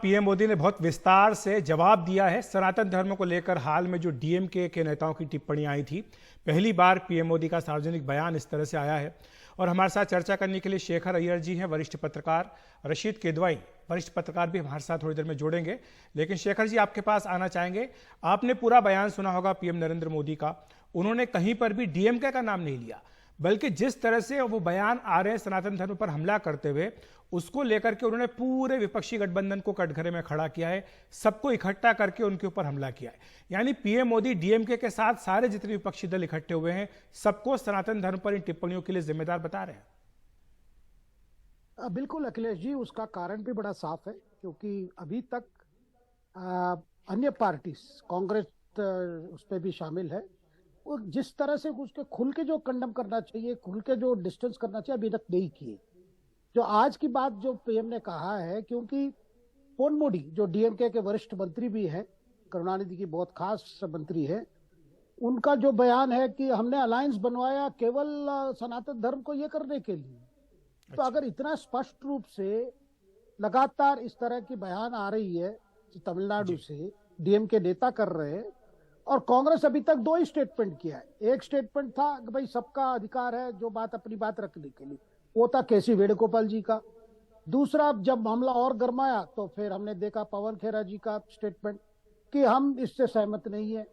PM Modi ने बहुत विस्तार से जवाब दिया है सनातन धर्म को लेकर हाल में जो डीएमके के नेताओं की टिप्पणी आई थी। पहली बार पीएम मोदी का सार्वजनिक बयान इस तरह से आया है। और हमारे साथ चर्चा करने के लिए शेखर अय्यर जी हैं, वरिष्ठ पत्रकार, रशीद किदवई वरिष्ठ पत्रकार भी हमारे साथ थोड़ी देर में जोड़ेंगे। लेकिन शेखर जी, आपके पास आना चाहेंगे। आपने पूरा बयान सुना होगा पीएम नरेंद्र मोदी का। उन्होंने कहीं पर भी डीएमके का नाम नहीं लिया, बल्कि जिस तरह से वो बयान आ रहे हैं सनातन धर्म पर हमला करते हुए, उसको लेकर के उन्होंने पूरे विपक्षी गठबंधन को कटघरे में खड़ा किया है, सबको इकट्ठा करके उनके ऊपर हमला किया है। यानी पीएम मोदी डीएमके के साथ सारे जितने विपक्षी दल इकट्ठे हुए हैं, सबको सनातन धर्म पर इन टिप्पणियों के लिए जिम्मेदार बता रहे हैं। बिल्कुल अखिलेश जी, उसका कारण भी बड़ा साफ है, क्योंकि अभी तक अन्य पार्टी, कांग्रेस उस पर भी शामिल है, वो जिस तरह से उसके खुल के जो कंडम करना चाहिए, खुल के जो डिस्टेंस करना चाहिए, अभी तक नहीं किए। जो आज की बात जो पीएम ने कहा है, क्योंकि पोन मोदी जो डीएमके के वरिष्ठ मंत्री भी हैं, करुणानिधि की बहुत खास मंत्री है, उनका जो बयान है कि हमने अलायंस बनवाया केवल सनातन धर्म को ये करने के लिए। तो अगर इतना स्पष्ट रूप से लगातार इस तरह की बयान आ रही है तमिलनाडु से, डीएमके नेता कर रहे हैं, और कांग्रेस अभी तक दो ही स्टेटमेंट किया है। एक स्टेटमेंट था कि भाई सबका अधिकार है जो बात अपनी बात रखने के लिए, वो था केसी वेणुगोपाल जी का। दूसरा, जब मामला और गर्माया तो फिर हमने देखा पवन खेरा जी का स्टेटमेंट कि हम इससे सहमत नहीं है।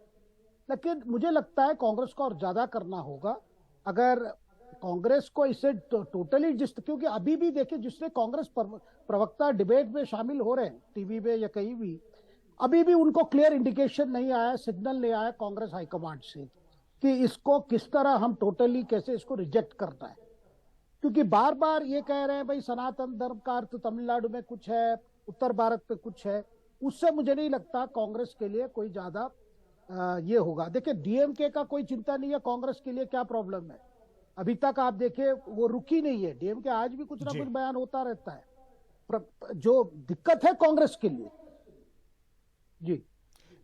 लेकिन मुझे लगता है कांग्रेस को और ज्यादा करना होगा। अगर कांग्रेस को इससे टोटली क्योंकि अभी भी देखिए, जिससे कांग्रेस प्रवक्ता डिबेट में शामिल हो रहे हैं टीवी पे या कहीं भी, अभी भी उनको क्लियर इंडिकेशन नहीं आया, सिग्नल नहीं आया कांग्रेस हाईकमांड से कि इसको किस तरह हम टोटली कैसे इसको रिजेक्ट करना है। क्योंकि बार बार ये कह रहे हैं भाई सनातन धर्म का अर्थ तमिलनाडु में कुछ है, उत्तर भारत पे कुछ है, उससे मुझे नहीं लगता कांग्रेस के लिए कोई ज्यादा ये होगा। देखिए, डीएमके का कोई चिंता नहीं है कांग्रेस के लिए क्या प्रॉब्लम है। अभी तक आप देखिए वो रुकी नहीं है, डीएमके आज भी कुछ ना कुछ बयान होता रहता है। जो दिक्कत है कांग्रेस के लिए जी।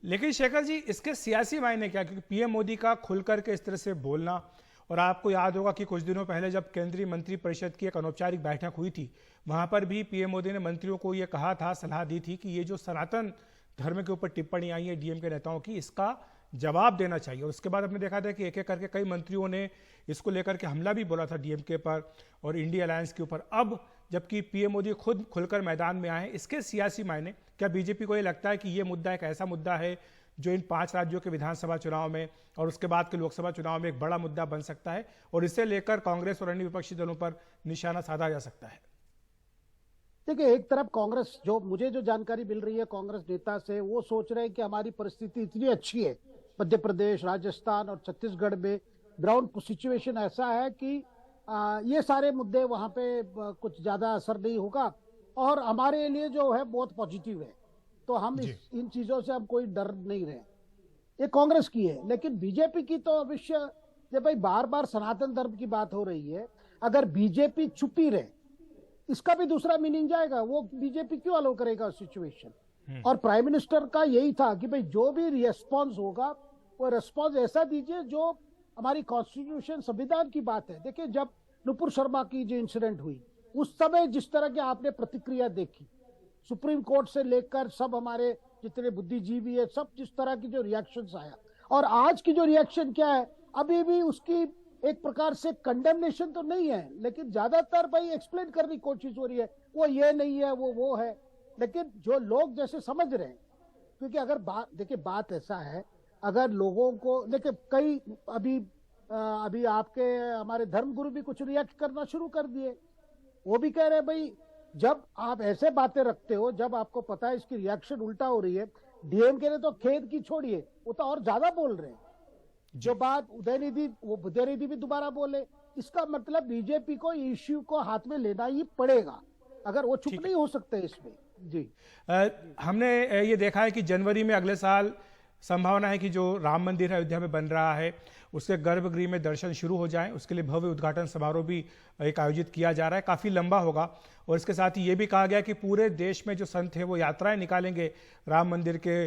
लेकिन शेखर जी, इसके सियासी मायने क्या? क्योंकि पीएम मोदी का खुलकर के इस तरह से बोलना, और आपको याद होगा कि कुछ दिनों पहले जब केंद्रीय मंत्री परिषद की एक अनौपचारिक बैठक हुई थी, वहां पर भी पीएम मोदी ने मंत्रियों को यह कहा था, सलाह दी थी कि ये जो सनातन धर्म के ऊपर टिप्पणी आई है डीएमके नेताओं की, इसका जवाब देना चाहिए। और उसके बाद हमने देखा था कि एक एक करके कई मंत्रियों ने इसको लेकर के हमला भी बोला था डीएमके पर और इंडिया अलायंस के ऊपर। अब जबकि पीएम मोदी खुद खुलकर मैदान में आए, इसके सियासी मायने क्या? बीजेपी को ये लगता है कि ये मुद्दा एक ऐसा मुद्दा है जो इन 5 राज्यों के विधानसभा चुनाव में और उसके बाद के लोकसभा चुनाव में एक बड़ा मुद्दा बन सकता है और इसे लेकर कांग्रेस और अन्य विपक्षी दलों पर निशाना साधा जा सकता है? देखिए, एक तरफ कांग्रेस, जो मुझे जो जानकारी मिल रही है कांग्रेस नेता से, वो सोच रहे हैं कि हमारी परिस्थिति इतनी अच्छी है, मध्य प्रदेश, राजस्थान और छत्तीसगढ़ में ग्राउंड सिचुएशन ऐसा है कि ये सारे मुद्दे वहां पे कुछ ज्यादा असर नहीं होगा और हमारे लिए जो है बहुत पॉजिटिव है, तो हम इन चीजों से हम कोई डर नहीं रहे। ये कांग्रेस की है। लेकिन बीजेपी की तो अवश्य, जब भाई बार बार सनातन धर्म की बात हो रही है, अगर बीजेपी चुपी रहे, इसका भी दूसरा मीनिंग जाएगा, वो बीजेपी क्यों अलाउ करेगा सिचुएशन। और प्राइम मिनिस्टर का यही था कि भाई जो भी रिस्पॉन्स होगा वो रिस्पॉन्स ऐसा दीजिए जो हमारी कॉन्स्टिट्यूशन, संविधान की बात है। देखिए, जब नुपुर शर्मा की जो इंसिडेंट हुई, उस समय जिस तरह की आपने प्रतिक्रिया देखी, सुप्रीम कोर्ट से लेकर सब हमारे जितने बुद्धिजीवी है, सब जिस तरह की जो रिएक्शंस आया, और आज की जो रिएक्शन क्या है, अभी भी उसकी एक प्रकार से कंडेमनेशन तो नहीं है, लेकिन ज्यादातर भाई एक्सप्लेन करने की कोशिश हो रही है, वो ये नहीं है, वो है। लेकिन जो लोग जैसे समझ रहे हैं, क्योंकि अगर देखिए बात ऐसा है, अगर लोगों को देखिए, कई अभी आपके हमारे धर्मगुरु भी कुछ रिएक्ट करना शुरू कर दिए। वो भी कह रहे हैं भाई, जब आप ऐसे बातें रखते हो, जब आपको पता है इसकी रिएक्शन उल्टा हो रही है, डीएमके ने तो खेद की छोड़िए, वो तो और ज्यादा बोल रहे हैं। जो बात उदयनिधि भी दोबारा बोले, इसका मतलब बीजेपी को इश्यू को हाथ में लेना ही पड़ेगा, अगर वो चुप नहीं हो सकते इसमें जी। हमने ये देखा है कि जनवरी में अगले साल संभावना है कि जो राम मंदिर अयोध्या में बन रहा है, उसके गर्भगृह में दर्शन शुरू हो जाएं। उसके लिए भव्य उद्घाटन समारोह भी एक आयोजित किया जा रहा है, काफ़ी लंबा होगा। और इसके साथ ही ये भी कहा गया कि पूरे देश में जो संत हैं वो यात्राएं निकालेंगे राम मंदिर के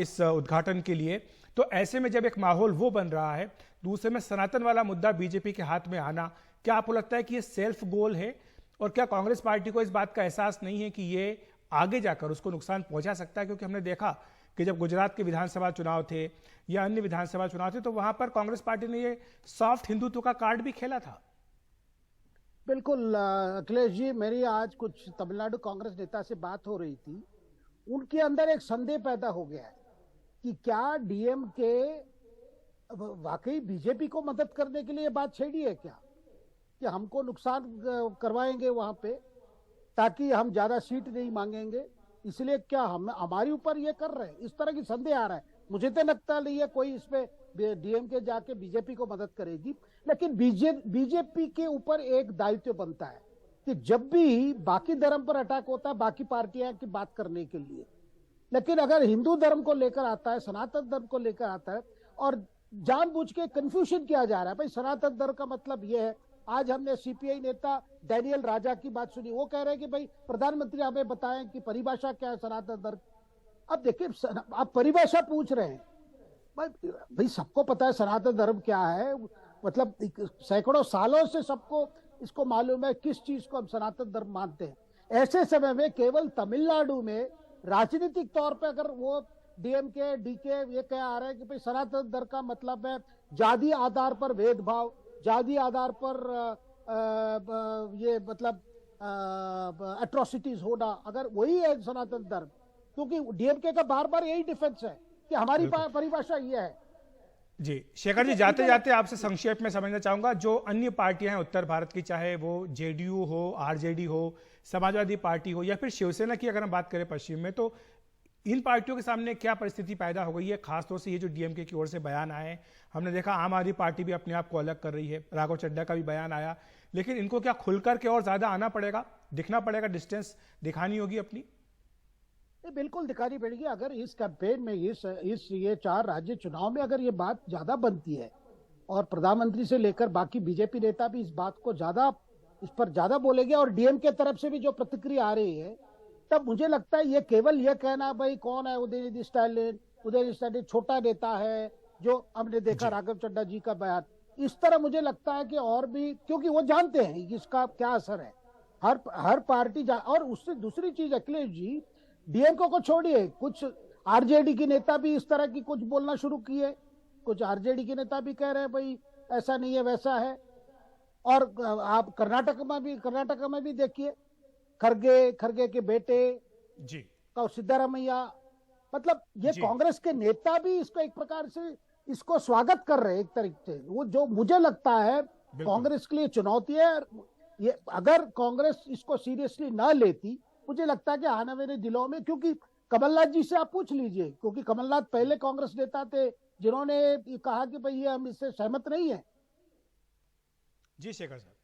इस उद्घाटन के लिए। तो ऐसे में जब एक माहौल वो बन रहा है, दूसरे में सनातन वाला मुद्दा बीजेपी के हाथ में आना, क्या आपको लगता है कि ये सेल्फ गोल है? और क्या कांग्रेस पार्टी को इस बात का एहसास नहीं है कि ये आगे जाकर उसको नुकसान पहुंचा सकता है, क्योंकि हमने देखा कि जब गुजरात के विधानसभा चुनाव थे या अन्य विधानसभा चुनाव थे तो वहां पर कांग्रेस पार्टी ने ये सॉफ्ट हिंदुत्व का कार्ड भी खेला था। बिल्कुल अखिलेश जी, मेरी आज कुछ तमिलनाडु कांग्रेस नेता से बात हो रही थी। उनके अंदर एक संदेह पैदा हो गया है कि क्या डीएमके वाकई बीजेपी को मदद करने के लिए बात छेड़ी है क्या, कि हमको नुकसान करवाएंगे वहां पे ताकि हम ज्यादा सीट नहीं मांगेंगे, इसलिए क्या हम हमारे ऊपर ये कर रहे हैं, इस तरह की संदेह आ रहा है। मुझे तो लगता नहीं है कोई इसमें डीएमके जाके बीजेपी को मदद करेगी, लेकिन बीजेपी के ऊपर एक दायित्व बनता है कि जब भी बाकी धर्म पर अटैक होता है बाकी पार्टियां की बात करने के लिए, लेकिन अगर हिंदू धर्म को लेकर आता है, सनातन धर्म को लेकर आता है और जानबूझ के कंफ्यूजन किया जा रहा है, भाई सनातन धर्म का मतलब यह है। आज हमने सीपीआई नेता डैनियल राजा की बात सुनी, वो कह रहे हैं कि भाई प्रधानमंत्री हमें बताएं कि परिभाषा क्या है सनातन धर्म। अब देखिए, आप परिभाषा पूछ रहे हैं, भाई सबको पता है सनातन धर्म क्या है, मतलब सैकड़ों सालों से सबको इसको मालूम है किस चीज को हम सनातन धर्म मानते हैं। ऐसे समय में केवल तमिलनाडु में राजनीतिक तौर पे अगर वो डीएमके डीके ये कह आ रहा है कि भाई सनातन धर्म का मतलब है जाति आधार पर भेदभाव, जाति आधार पर ये मतलब एट्रोसिटीज होना, अगर वही है सनातन धर्म, क्योंकि डीएमके का बार बार यही डिफेंस है कि हमारी परिभाषा ये है। जी शेखर जी, जाते जाते आपसे संक्षेप में समझना चाहूंगा, जो अन्य पार्टियां हैं उत्तर भारत की, चाहे वो जेडीयू हो, आरजेडी हो, समाजवादी पार्टी हो या फिर शिवसेना की अगर हम बात करें पश्चिम में, तो इन पार्टियों के सामने क्या परिस्थिति पैदा हो गई है? खासतौर से ये जो डीएमके की ओर से बयान आए, हमने देखा आम आदमी पार्टी भी अपने आप को अलग कर रही है, राघव चड्ढा का भी बयान आया, लेकिन इनको क्या खुलकर के और ज्यादा आना पड़ेगा, दिखना पड़ेगा, डिस्टेंस दिखानी होगी अपनी? बिल्कुल दिखानी पड़ेगी। अगर इस कैंपेन में ये 4 राज्य चुनाव में अगर ये बात ज्यादा बनती है और प्रधानमंत्री से लेकर बाकी बीजेपी नेता भी इस बात को इस पर ज्यादा बोलेंगे और डीएम के तरफ से भी जो प्रतिक्रिया आ रही है, तब मुझे लगता है ये केवल ये कहना भाई कौन है उदयनिधि स्टैलिन छोटा नेता है, जो हमने देखा राघव चड्ढा जी का बयान, इस तरह मुझे लगता है कि और भी, क्योंकि वो जानते हैं कि इसका क्या असर है, हर पार्टी और उससे दूसरी चीज अखिलेश जी, डीएमके को छोड़िए, कुछ आरजेडी की नेता भी इस तरह की कुछ बोलना शुरू किए, कुछ आरजेडी के नेता भी कह रहे हैं भाई ऐसा नहीं है वैसा है। और आप कर्नाटक में भी देखिए, खरगे के बेटे जी और सिद्धारमैया, मतलब ये कांग्रेस के नेता भी इसको एक प्रकार से इसको स्वागत कर रहे हैं एक तरीके से। वो जो मुझे लगता है कांग्रेस के लिए चुनौती है, ये अगर कांग्रेस इसको सीरियसली ना लेती, मुझे लगता है कि आने वाले दिनों में, क्योंकि कमलनाथ जी से आप पूछ लीजिए, क्योंकि कमलनाथ पहले कांग्रेस नेता थे जिन्होंने कहा कि भाई ये हम इससे सहमत नहीं है। जी शेखर साहब,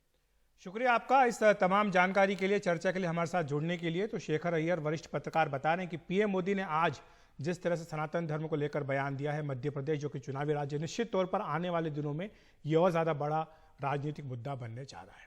शुक्रिया आपका इस तमाम जानकारी के लिए, चर्चा के लिए हमारे साथ जुड़ने के लिए। तो शेखर अय्यर वरिष्ठ पत्रकार बता रहे हैं कि पीएम मोदी ने आज जिस तरह से सनातन धर्म को लेकर बयान दिया है, मध्य प्रदेश जो कि चुनावी राज्य, निश्चित तौर पर आने वाले दिनों में ये और ज्यादा बड़ा राजनीतिक मुद्दा बनने जा रहा है।